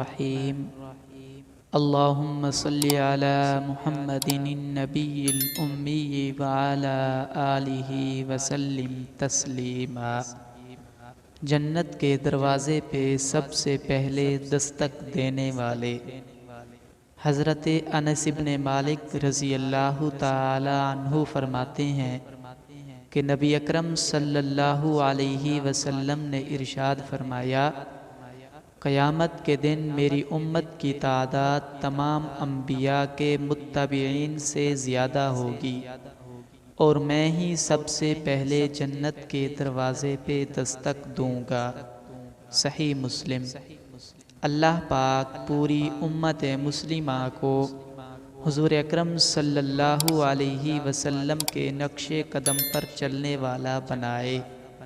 الرحیم اللہم صلی علی محمد النبی الامی وعلی آلہ وسلم تسلیما۔ جنت کے دروازے پہ سب سے پہلے دستک دینے والے حضرت انس بن مالک رضی اللہ تعالی عنہ فرماتے ہیں کہ نبی اکرم صلی اللہ علیہ وسلم نے ارشاد فرمایا، قیامت کے دن میری امت کی تعداد تمام انبیاء کے متبعین سے زیادہ ہوگی اور میں ہی سب سے پہلے جنت کے دروازے پہ دستک دوں گا۔ صحیح مسلم۔ اللہ پاک پوری امت مسلمہ کو حضور اکرم صلی اللہ علیہ وسلم کے نقش قدم پر چلنے والا بنائے۔